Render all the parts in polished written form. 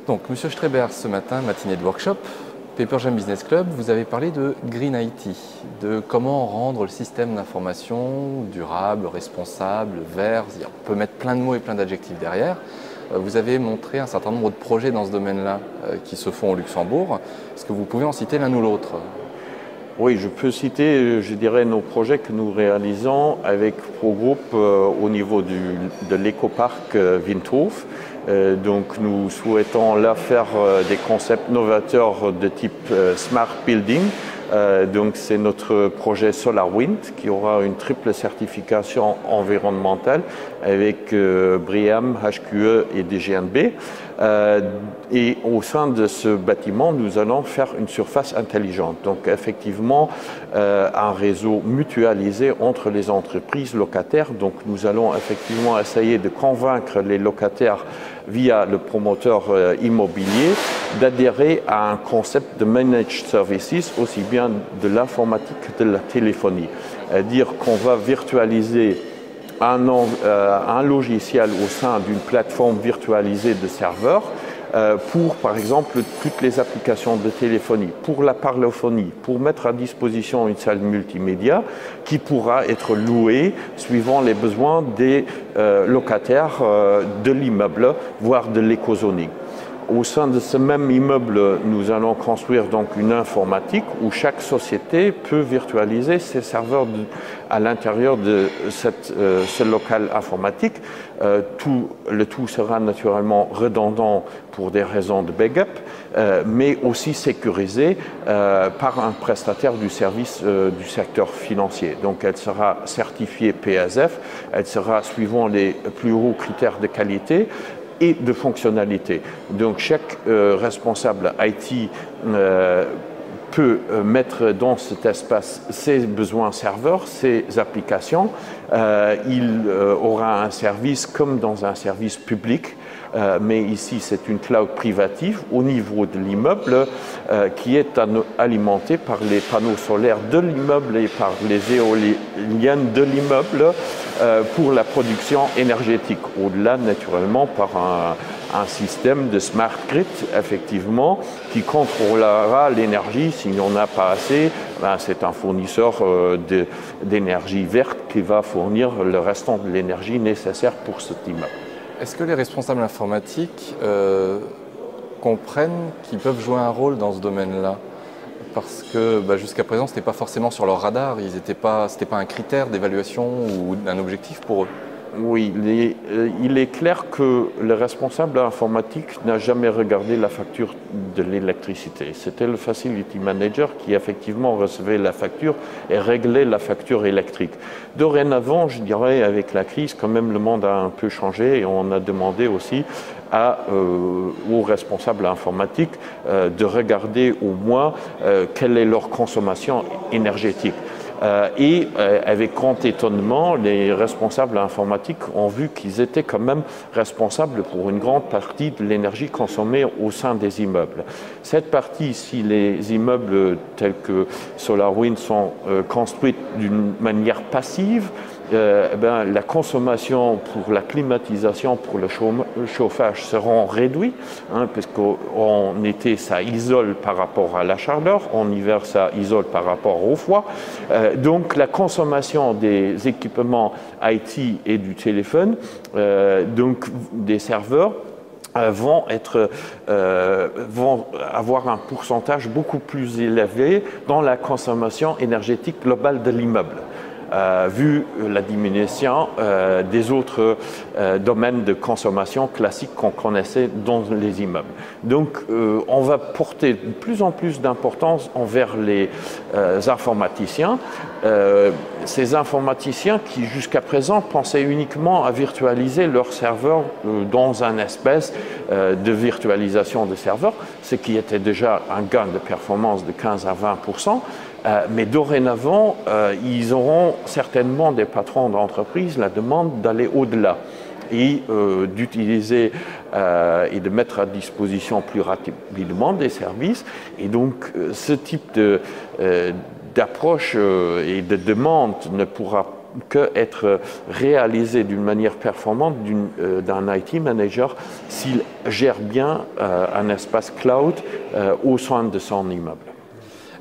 Donc, Monsieur Strebert, ce matin, matinée de workshop, Paper Jam Business Club, vous avez parlé de Green IT, de comment rendre le système d'information durable, responsable, vert. On peut mettre plein de mots et plein d'adjectifs derrière. Vous avez montré un certain nombre de projets dans ce domaine-là qui se font au Luxembourg. Est-ce que vous pouvez en citer l'un ou l'autre ? Oui, je peux citer, je dirais, nos projets que nous réalisons avec ProGroup au niveau de l'écoparc Windhof. Donc nous souhaitons là faire des concepts novateurs de type Smart Building. Donc c'est notre projet SolarWind qui aura une triple certification environnementale avec BREEAM, HQE et DGNB. Et au sein de ce bâtiment, nous allons faire une surface intelligente. Donc effectivement, un réseau mutualisé entre les entreprises locataires. Donc nous allons effectivement essayer de convaincre les locataires via le promoteur immobilier d'adhérer à un concept de managed services, aussi bien de l'informatique que de la téléphonie. Dire qu'on va virtualiser un logiciel au sein d'une plateforme virtualisée de serveurs pour, par exemple, toutes les applications de téléphonie, pour la parlophonie, pour mettre à disposition une salle multimédia qui pourra être louée suivant les besoins des locataires de l'immeuble, voire de l'écozoning. Au sein de ce même immeuble, nous allons construire donc une informatique où chaque société peut virtualiser ses serveurs à l'intérieur de ce local informatique. Le tout sera naturellement redondant pour des raisons de backup, mais aussi sécurisé par un prestataire du service du secteur financier. Donc elle sera certifiée PSF, elle sera suivant les plus hauts critères de qualité et de fonctionnalité. Donc chaque responsable IT peut mettre dans cet espace ses besoins serveurs, ses applications. Il aura un service comme dans un service public, mais ici c'est une cloud privative au niveau de l'immeuble qui est alimenté par les panneaux solaires de l'immeuble et par les éoliennes de l'immeuble pour la production énergétique. Au-delà, naturellement, par un système de smart grid, effectivement, qui contrôlera l'énergie. S'il n'y en a pas assez, c'est un fournisseur d'énergie verte qui va fournir le restant de l'énergie nécessaire pour cet immeuble. Est-ce que les responsables informatiques comprennent qu'ils peuvent jouer un rôle dans ce domaine-là ? Parce que jusqu'à présent, ce n'était pas forcément sur leur radar, ce n'était pas un critère d'évaluation ou un objectif pour eux. Oui, il est clair que le responsable informatique n'a jamais regardé la facture de l'électricité. C'était le facility manager qui effectivement recevait la facture et réglait la facture électrique. Dorénavant, je dirais, avec la crise, quand même, le monde a un peu changé et on a demandé aussi aux responsables informatiques de regarder au moins quelle est leur consommation énergétique. Et avec grand étonnement, les responsables informatiques ont vu qu'ils étaient quand même responsables pour une grande partie de l'énergie consommée au sein des immeubles. Cette partie, si les immeubles tels que SolarWind sont construits d'une manière passive, la consommation pour la climatisation, pour le chauffage seront réduites, parce qu'en été, ça isole par rapport à la chaleur, en hiver, ça isole par rapport au froid. Donc la consommation des équipements IT et du téléphone, donc des serveurs, vont avoir un pourcentage beaucoup plus élevé dans la consommation énergétique globale de l'immeuble. Vu la diminution des autres domaines de consommation classiques qu'on connaissait dans les immeubles. Donc, on va porter de plus en plus d'importance envers les informaticiens. Ces informaticiens qui, jusqu'à présent, pensaient uniquement à virtualiser leurs serveurs dans un espèce de virtualisation de serveurs, ce qui était déjà un gain de performance de 15 à 20%. Mais dorénavant, ils auront certainement, des patrons d'entreprise, la demande d'aller au-delà et d'utiliser et de mettre à disposition plus rapidement des services. Et donc, ce type d'approche et de demande ne pourra que être réalisé d'une manière performante d'un IT manager s'il gère bien un espace cloud au sein de son immeuble.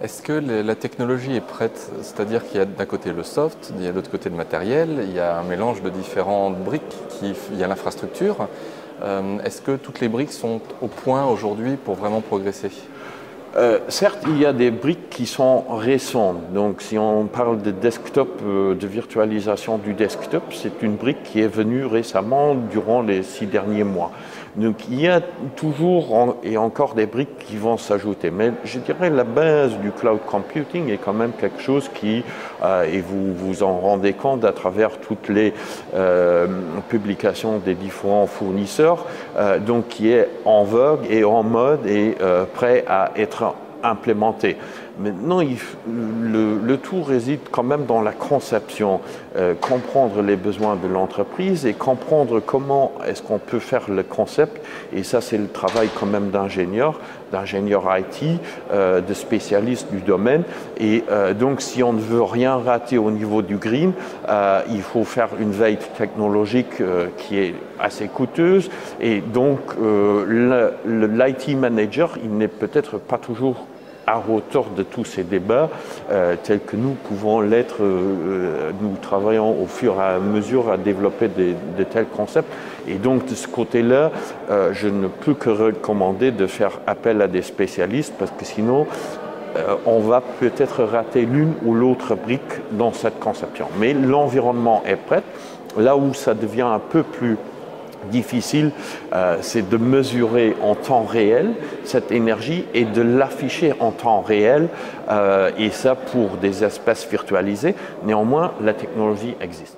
Est-ce que la technologie est prête? C'est-à-dire qu'il y a d'un côté le soft, il y a de l'autre côté le matériel, il y a un mélange de différentes briques, il y a l'infrastructure. Est-ce que toutes les briques sont au point aujourd'hui pour vraiment progresser? Certes, il y a des briques qui sont récentes. Donc, si on parle de desktop, de virtualisation du desktop, c'est une brique qui est venue récemment durant les 6 derniers mois. Donc, il y a toujours et encore des briques qui vont s'ajouter. Mais je dirais la base du cloud computing est quand même quelque chose qui, et vous vous en rendez compte à travers toutes les publications des différents fournisseurs, donc qui est en vogue et en mode et prêt à être implémenté. Maintenant, le tout réside quand même dans la conception, comprendre les besoins de l'entreprise et comprendre comment est-ce qu'on peut faire le concept. Et ça, c'est le travail quand même d'ingénieurs IT, de spécialistes du domaine. Et donc, si on ne veut rien rater au niveau du green, il faut faire une veille technologique qui est assez coûteuse. Et donc, l'IT manager, il n'est peut-être pas toujours à hauteur de tous ces débats, tels que nous pouvons l'être. Nous travaillons au fur et à mesure à développer de tels concepts. Et donc, de ce côté-là, je ne peux que recommander de faire appel à des spécialistes, parce que sinon, on va peut-être rater l'une ou l'autre brique dans cette conception. Mais l'environnement est prêt. Là où ça devient un peu plus difficile, c'est de mesurer en temps réel cette énergie et de l'afficher en temps réel, et ça pour des espaces virtualisés. Néanmoins, la technologie existe.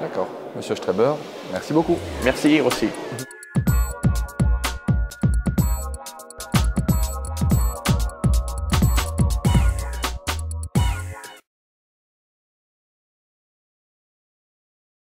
D'accord. Monsieur Streber, merci beaucoup. Merci aussi.